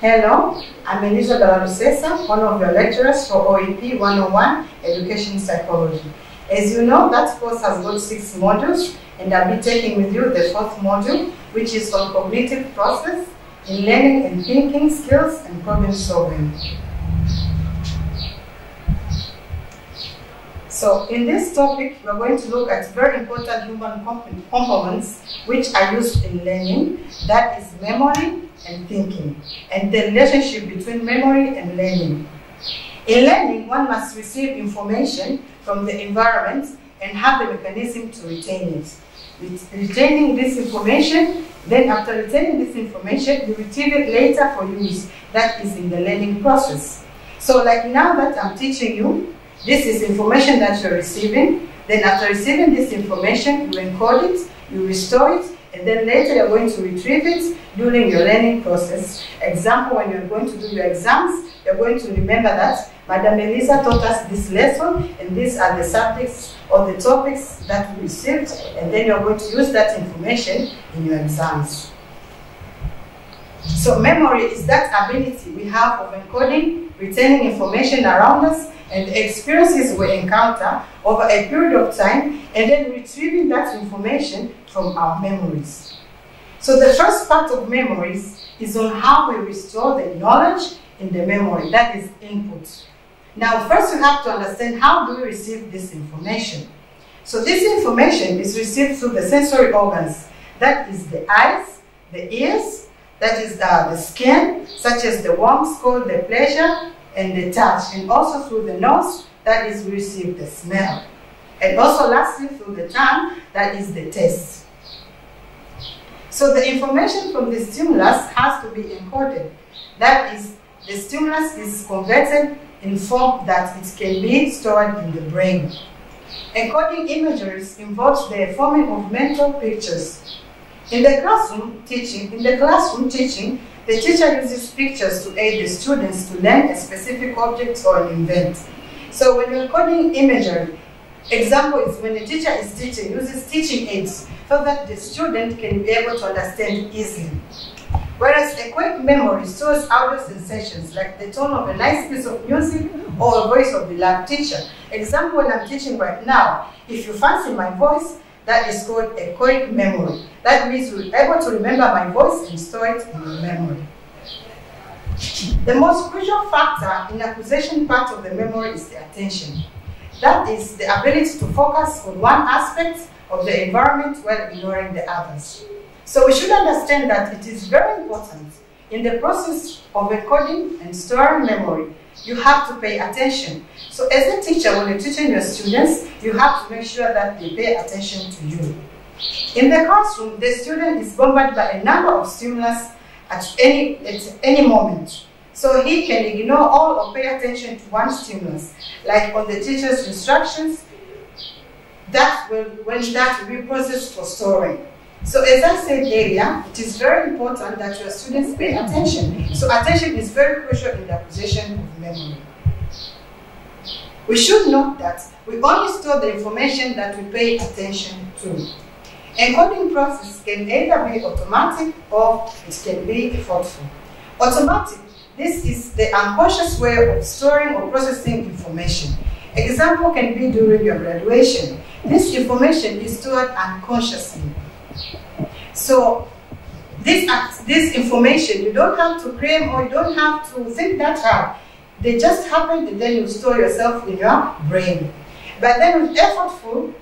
Hello, I'm Elizabeth Lusesa, one of the lecturers for OEP 101 Education Psychology. As you know, that course has got 6 modules, and I'll be taking with you the 4th module, which is on cognitive process in learning and thinking skills and problem solving. So in this topic, we're going to look at very important human components which are used in learning, that is memory and thinking, and the relationship between memory and learning. In learning, one must receive information from the environment and have the mechanism to retain it. With retaining this information, then after retaining this information, you retrieve it later for use. That is in the learning process. So like now that I'm teaching you, this is information that you're receiving. Then after receiving this information, you encode it, you restore it, and then later you're going to retrieve it during your learning process. Example, when you're going to do your exams, you're going to remember that Madam Elisa taught us this lesson, and these are the subjects or the topics that we received, and then you're going to use that information in your exams. So memory is that ability we have of encoding, retaining information around us, and the experiences we encounter over a period of time, and then retrieving that information from our memories. So the first part of memories is on how we restore the knowledge in the memory, that is input. Now first we have to understand how do we receive this information. So this information is received through the sensory organs, that is the eyes, the ears, that is the skin, such as the warmth called the pleasure, and the touch, and also through the nose, that is we receive the smell, and also lastly through the tongue, that is the taste. So the information from the stimulus has to be encoded, that is the stimulus is converted in form that it can be stored in the brain. Encoding imageries involves the forming of mental pictures. In the classroom teaching, the teacher uses pictures to aid the students to learn a specific object or an event. So when you're encoding imagery, example is when the teacher is teaching, uses teaching aids so that the student can be able to understand easily. Whereas a quick memory stores audio sensations like the tone of a nice piece of music or a voice of the lab teacher. Example, when I'm teaching right now, if you fancy my voice, that is called a quick memory. That means you'll be able to remember my voice and store it in your memory. The most crucial factor in acquisition part of the memory is the attention. That is the ability to focus on one aspect of the environment while ignoring the others. So we should understand that it is very important in the process of encoding and storing memory. You have to pay attention. So as a teacher, when you're teaching your students, you have to make sure that they pay attention to you. In the classroom, the student is bombarded by a number of stimulus at any moment. So he can ignore all or pay attention to one stimulus, like on the teacher's instructions, when that will be processed for storing. So as I said earlier, it is very important that your students pay attention. So attention is very crucial in the acquisition of memory. We should note that we only store the information that we pay attention to. Encoding process can either be automatic or it can be thoughtful. Automatic, this is the unconscious way of storing or processing information. Example can be during your graduation. This information is stored unconsciously. So this information, you don't have to claim or you don't have to think that hard. They just happen and then you store yourself in your brain. But then with effortful,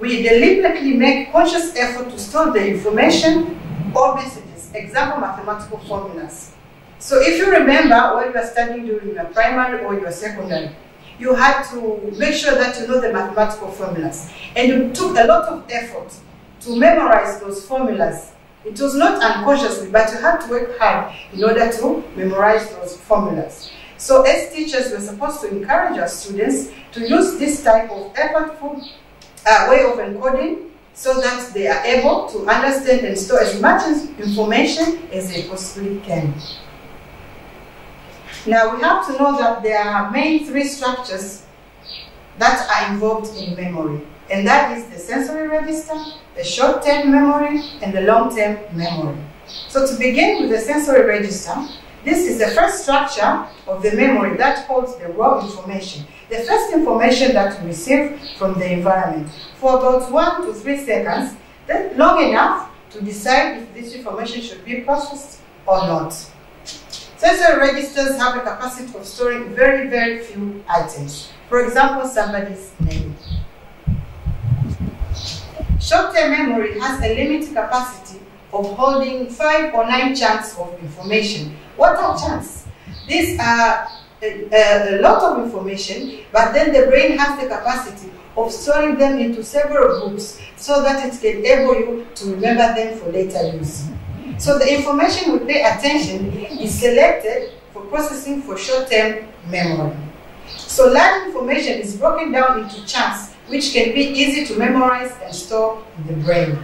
we deliberately make conscious effort to store the information or messages. Example, mathematical formulas. So if you remember when you were studying during your primary or your secondary, you had to make sure that you know the mathematical formulas. And you took a lot of effort to memorize those formulas. It was not unconsciously, but you had to work hard in order to memorize those formulas. So as teachers, we're supposed to encourage our students to use this type of effortful way of encoding so that they are able to understand and store as much information as they possibly can. Now we have to know that there are main 3 structures that are involved in memory. And that is the sensory register, the short-term memory, and the long-term memory. So to begin with the sensory register, This is the first structure of the memory that holds the raw information. The first information that we receive from the environment for about 1 to 3 seconds, then long enough to decide if this information should be processed or not. Sensory registers have a capacity of storing very, very few items. For example, somebody's name. Short-term memory has a limited capacity of holding 5 or 9 chunks of information. What are chunks? These are a lot of information, but then the brain has the capacity of storing them into several groups so that it can enable you to remember them for later use. So the information we pay attention is selected for processing for short-term memory. So large information is broken down into chunks which can be easy to memorize and store in the brain.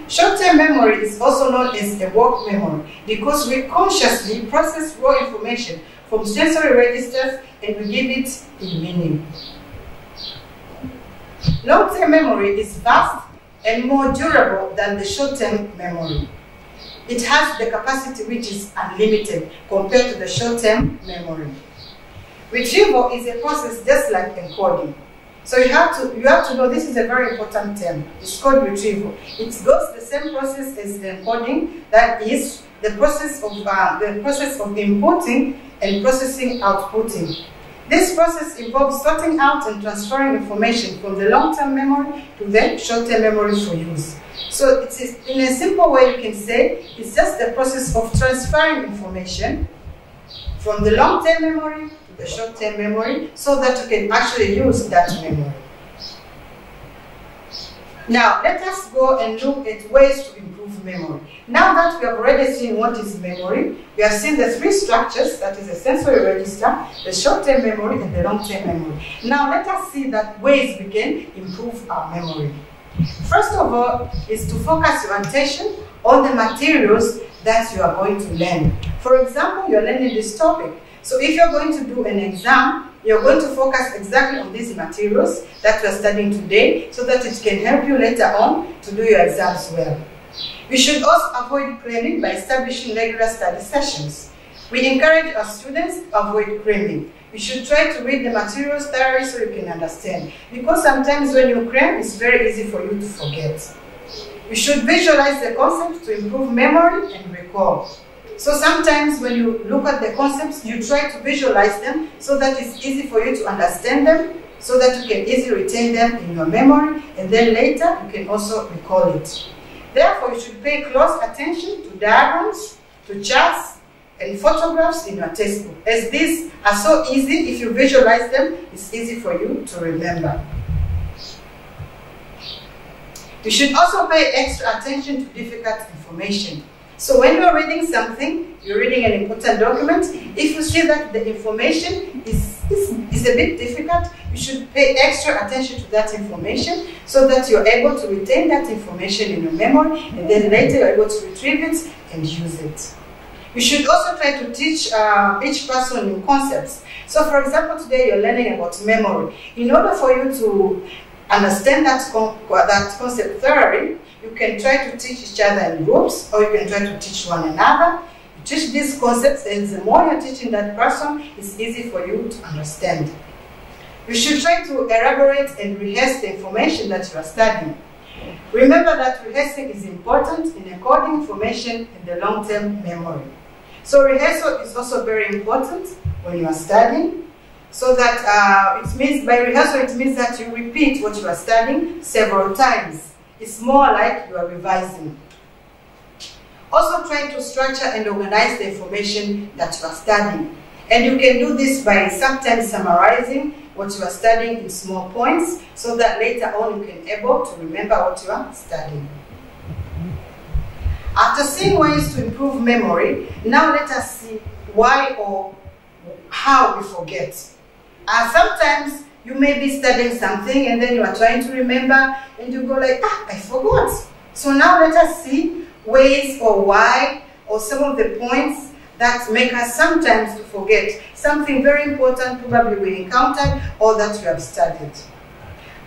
Short-term memory is also known as a work memory because we consciously process raw information from sensory registers and we give it a meaning. Long-term memory is vast and more durable than the short-term memory. It has the capacity which is unlimited compared to the short-term memory. Retrieval is a process just like encoding. So you have to know this is a very important term. It's called retrieval. It goes the same process as the encoding, that is the process of inputting and processing outputting. This process involves sorting out and transferring information from the long-term memory to the short-term memory for use. So it is, in a simple way, you can say it's just the process of transferring information from the long-term memory to the short-term memory so that you can actually use that memory. Now, let us go and look at ways to improve memory. Now that we have already seen what is memory, we have seen the 3 structures, that is the sensory register, the short-term memory, and the long-term memory. Now let us see that ways we can improve our memory. First of all is to focus your attention on the materials that you are going to learn. For example, you are learning this topic. So if you're going to do an exam, you're going to focus exactly on these materials that you are studying today so that it can help you later on to do your exams well. We should also avoid cramming by establishing regular study sessions. We encourage our students to avoid cramming. You should try to read the materials thoroughly so you can understand. Because sometimes when you cram, it's very easy for you to forget. You should visualize the concepts to improve memory and recall. So sometimes when you look at the concepts, you try to visualize them so that it's easy for you to understand them, so that you can easily retain them in your memory, and then later you can also recall it. Therefore, you should pay close attention to diagrams, to charts, and photographs in your textbook, as these are so easy. If you visualize them, it's easy for you to remember. You should also pay extra attention to difficult information. So when you're reading something, you're reading an important document, if you see that the information is a bit difficult, you should pay extra attention to that information so that you're able to retain that information in your memory, and then later you're able to retrieve it and use it. You should also try to teach each person new concepts. So for example, today you're learning about memory. In order for you to understand that concept thoroughly, you can try to teach each other in groups, or you can try to teach one another. You teach these concepts, and the more you're teaching that person, it's easy for you to understand. You should try to elaborate and rehearse the information that you are studying. Remember that rehearsing is important in encoding information in the long-term memory. So rehearsal is also very important when you are studying, so that it means, by rehearsal, it means that you repeat what you are studying several times. It's more like you are revising. Also try to structure and organize the information that you are studying. And you can do this by sometimes summarizing what you are studying in small points, so that later on you can be able to remember what you are studying. After seeing ways to improve memory, now let us see why or how we forget. Sometimes you may be studying something and then you are trying to remember and you go like, I forgot. So now let us see ways or why, or some of the points that make us sometimes to forget something very important probably we encountered or that we have studied.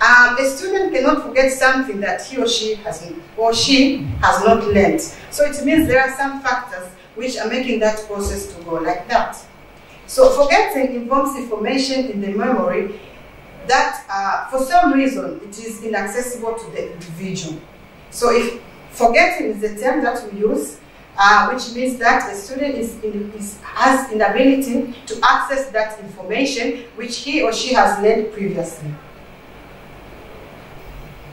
A student cannot forget something that he or she has not learned. So it means there are some factors which are making that process to go like that. So forgetting involves information in the memory that for some reason it is inaccessible to the individual. So if forgetting is the term that we use, which means that a student has inability to access that information which he or she has learned previously.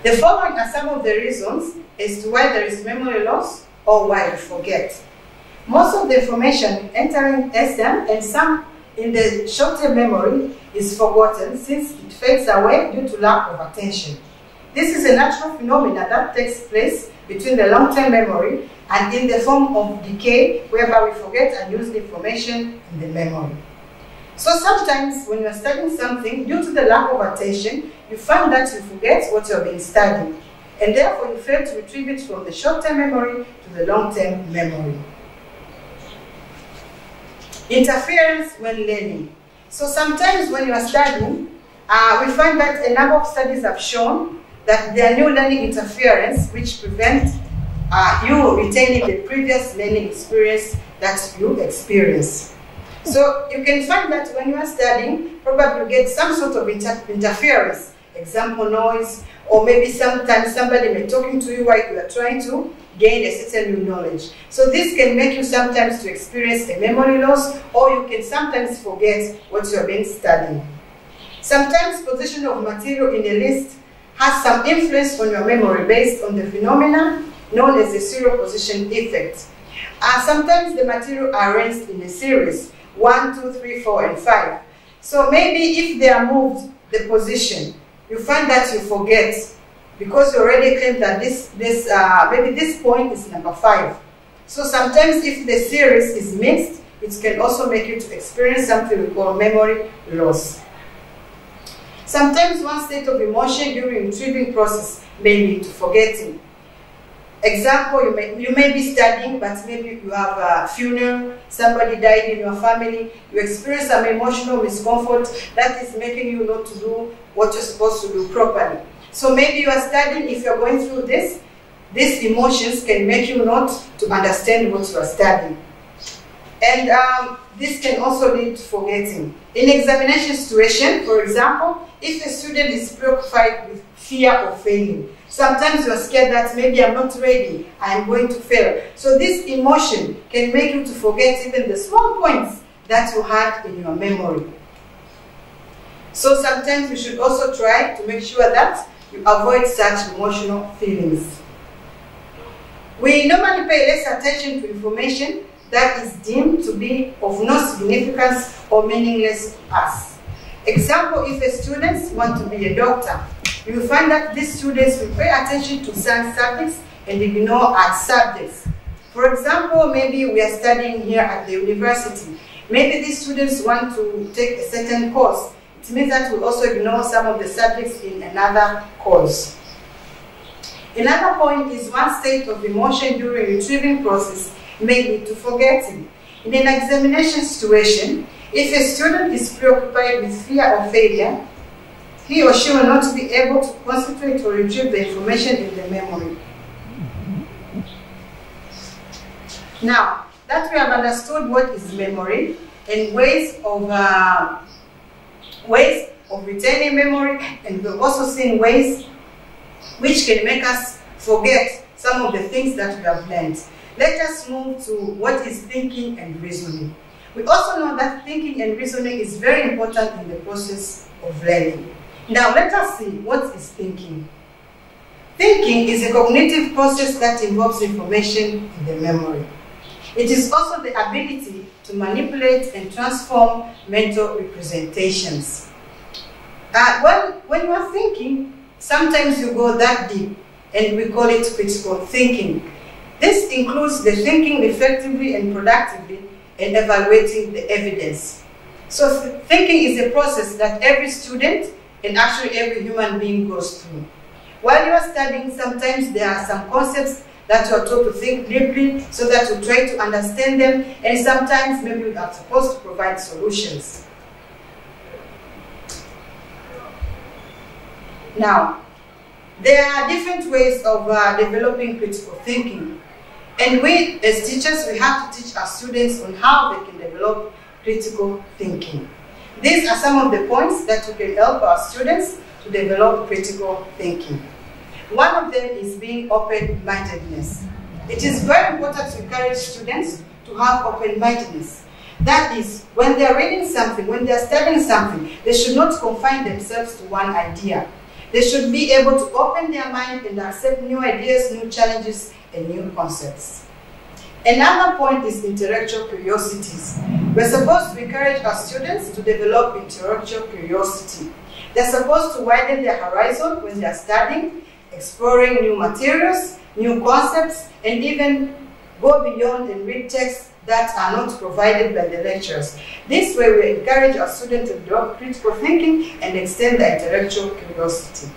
The following are some of the reasons as to why there is memory loss or why we forget. Most of the information entering SM and some in the short-term memory is forgotten since it fades away due to lack of attention. This is a natural phenomenon that takes place between the long-term memory and in the form of decay, whereby we forget unused information in the memory. So sometimes when you are studying something, due to the lack of attention, you find that you forget what you have been studying, and therefore you fail to retrieve it from the short-term memory to the long-term memory. Interference when learning. So sometimes when you are studying, we find that a number of studies have shown that there are new learning interference which prevent you retaining the previous learning experience that you experience. So you can find that when you are studying, probably you get some sort of interference, example noise, or maybe sometimes somebody may be talking to you while you are trying to gain a certain new knowledge. So this can make you sometimes to experience a memory loss, or you can sometimes forget what you have been studying. Sometimes position of material in a list has some influence on your memory based on the phenomena known as the serial position effect. Sometimes the material are arranged in a series, 1, 2, 3, 4, and 5. So maybe if they are moved the position, you find that you forget because you already claimed that maybe this point is number 5. So sometimes if the series is mixed, it can also make you to experience something we call memory loss. Sometimes one state of emotion during retrieving process may lead to forgetting. Example, you may be studying, but maybe you have a funeral, somebody died in your family, you experience some emotional discomfort that is making you not to do what you're supposed to do properly. So maybe you are studying, if you're going through this, these emotions can make you not to understand what you are studying. And this can also lead to forgetting. In examination situation, for example, if a student is preoccupied with fear of failing, sometimes you are scared that maybe I'm not ready, I'm going to fail. So this emotion can make you to forget even the small points that you had in your memory. So sometimes you should also try to make sure that you avoid such emotional feelings. We normally pay less attention to information that is deemed to be of no significance or meaningless to us. Example, if a student wants to be a doctor, you will find that these students will pay attention to some subjects and ignore other subjects. For example, maybe we are studying here at the university. Maybe these students want to take a certain course. It means that we also ignore some of the subjects in another course. Another point is one state of emotion during retrieving process may lead to forgetting. In an examination situation, if a student is preoccupied with fear of failure, he or she will not be able to concentrate or retrieve the information in the memory. Now, that we have understood what is memory and ways of retaining memory, and we've also seen ways which can make us forget some of the things that we have learned. Let us move to what is thinking and reasoning. We also know that thinking and reasoning is very important in the process of learning. Now let us see what is thinking. Thinking is a cognitive process that involves information in the memory. It is also the ability to manipulate and transform mental representations. When you are thinking, sometimes you go that deep, and we call it critical thinking. This includes the thinking effectively and productively and evaluating the evidence. So thinking is a process that every student and actually every human being goes through. While you are studying, sometimes there are some concepts that you are told to think deeply so that you try to understand them, and sometimes maybe you are supposed to provide solutions. Now, there are different ways of developing critical thinking. And we, as teachers, we have to teach our students on how they can develop critical thinking. These are some of the points that we can help our students to develop critical thinking. One of them is being open-mindedness. It is very important to encourage students to have open-mindedness. That is, when they are reading something, when they are studying something, they should not confine themselves to one idea. They should be able to open their mind and accept new ideas, new challenges, and new concepts. Another point is intellectual curiosities. We're supposed to encourage our students to develop intellectual curiosity. They're supposed to widen their horizon when they're studying, exploring new materials, new concepts, and even go beyond and read texts that are not provided by the lecturers. This way we encourage our students to develop critical thinking and extend their intellectual curiosity.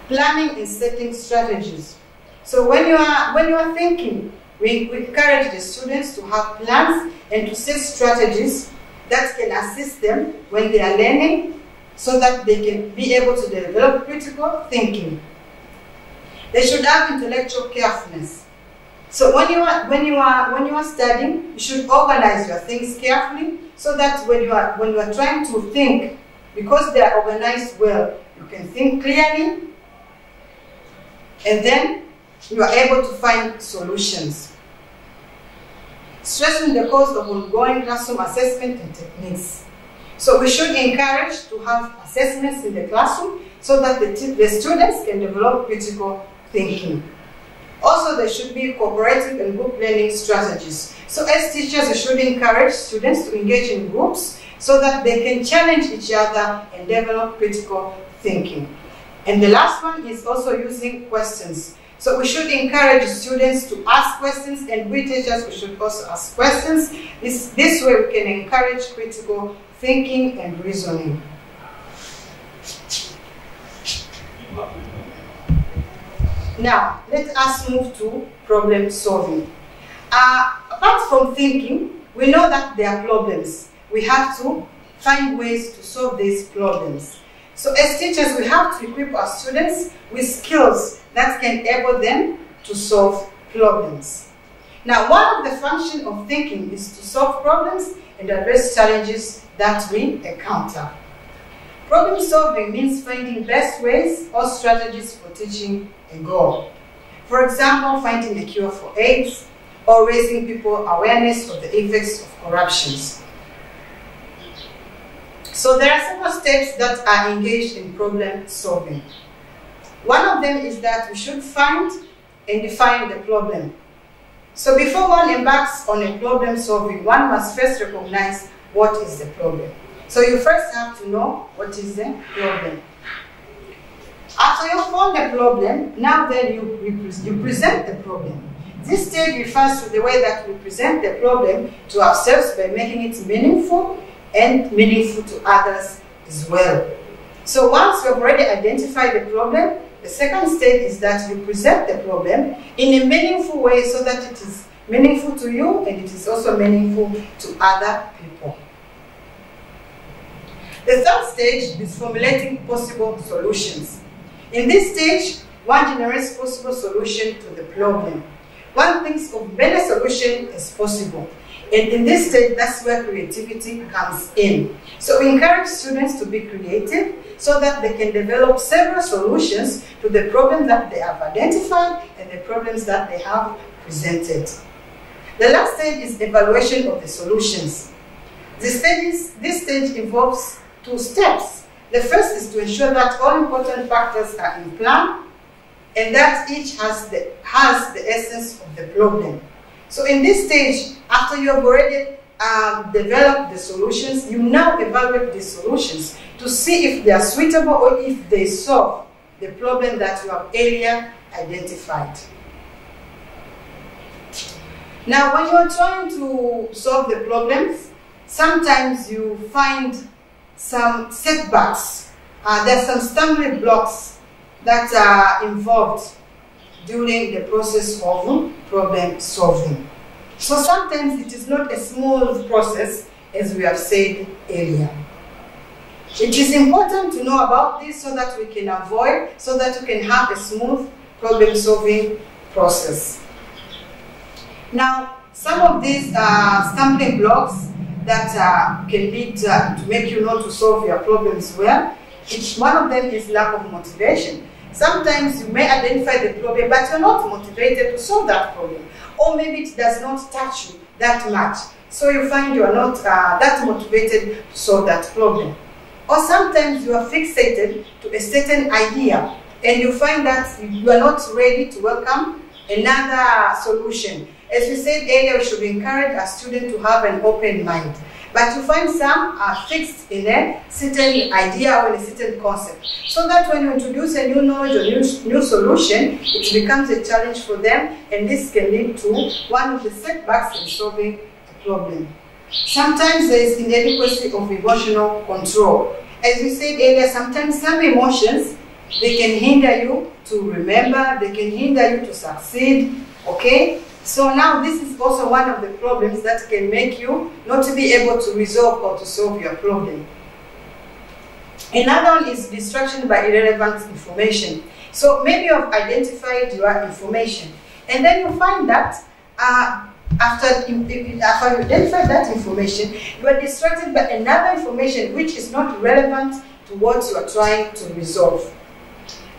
Planning and setting strategies. So when you are thinking, we encourage the students to have plans and to set strategies that can assist them when they are learning so that they can be able to develop critical thinking. They should have intellectual carefulness. So when you are studying, you should organize your things carefully so that when you are trying to think, because they are organized well, you can think clearly and then you are able to find solutions. Stressing the course of ongoing classroom assessment and techniques. So we should encourage to have assessments in the classroom so that the students can develop critical thinking. Also, there should be cooperative and group learning strategies. So as teachers, we should encourage students to engage in groups so that they can challenge each other and develop critical thinking. And the last one is also using questions. So we should encourage students to ask questions, and we teachers, we should also ask questions. This way we can encourage critical thinking and reasoning. Now, let us move to problem solving. Apart from thinking, we know that there are problems. We have to find ways to solve these problems. So as teachers, we have to equip our students with skills that can enable them to solve problems. Now, one of the functions of thinking is to solve problems and address challenges that we encounter. Problem solving means finding best ways or strategies for teaching a goal. For example, finding a cure for AIDS or raising people's awareness of the effects of corruptions. So there are several steps that are engaged in problem solving. One of them is that we should find and define the problem. So before one embarks on a problem solving, one must first recognize what is the problem. So you first have to know what is the problem. After you found the problem, now then you present the problem. This stage refers to the way that we present the problem to ourselves by making it meaningful and meaningful to others as well. So once you have already identified the problem, the second stage is that you present the problem in a meaningful way so that it is meaningful to you and it is also meaningful to other people. The third stage is formulating possible solutions. In this stage, one generates possible solution to the problem. One thinks of many solutions as possible. And in this stage, that's where creativity comes in. So we encourage students to be creative so that they can develop several solutions to the problems that they have identified and the problems that they have presented. The last stage is evaluation of the solutions. This stage involves two steps. The first is to ensure that all important factors are in plan and that each has the essence of the problem. So in this stage, after you have already developed the solutions, you now evaluate the solutions to see if they are suitable or if they solve the problem that you have earlier identified. Now, when you are trying to solve the problems, sometimes you find some setbacks. There are some stumbling blocks that are involved during the process of problem solving. So sometimes it is not a smooth process, as we have said earlier. It is important to know about this so that we can avoid, so that we can have a smooth problem solving process. Now, some of these stumbling blocks that can lead to make you not to solve your problems well, one of them is lack of motivation. Sometimes you may identify the problem, but you're not motivated to solve that problem. Or maybe it does not touch you that much. So you find you are not that motivated to solve that problem. Or sometimes you are fixated to a certain idea and you find that you are not ready to welcome another solution. As we said earlier, we should encourage a student to have an open mind. But you find some are fixed in a certain idea or in a certain concept. So that when you introduce a new knowledge or new solution, it becomes a challenge for them, and this can lead to one of the setbacks in solving the problem. Sometimes there is inadequacy of emotional control. As we said earlier, sometimes some emotions, they can hinder you to remember, they can hinder you to succeed, okay? So now this is also one of the problems that can make you not to be able to resolve or to solve your problem. Another one is distraction by irrelevant information. So maybe you have identified your information, and then you find that after you identify that information, you are distracted by another information which is not relevant to what you are trying to resolve.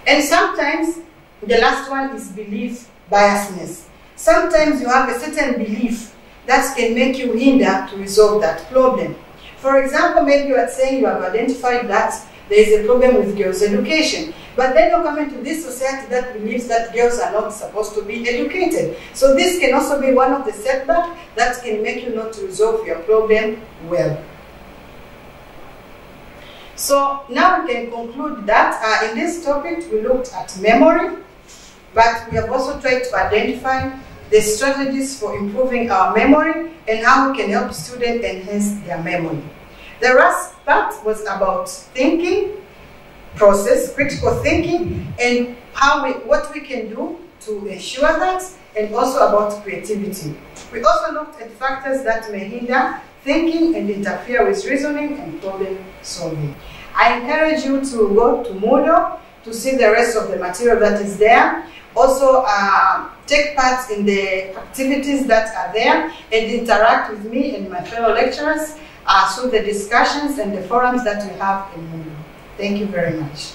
And sometimes the last one is belief biasness. Sometimes you have a certain belief that can make you hinder to resolve that problem. For example, maybe you are saying you have identified that there is a problem with girls' education, but then you're coming to this society that believes that girls are not supposed to be educated. So this can also be one of the setbacks that can make you not to resolve your problem well. So now we can conclude that in this topic we looked at memory, but we have also tried to identify the strategies for improving our memory and how we can help students enhance their memory. The last part was about thinking process, critical thinking, and what we can do to ensure that, and also about creativity. We also looked at factors that may hinder thinking and interfere with reasoning and problem solving. I encourage you to go to Moodle to see the rest of the material that is there. Also, take part in the activities that are there and interact with me and my fellow lecturers through the discussions and the forums that we have in Moodle. Thank you very much.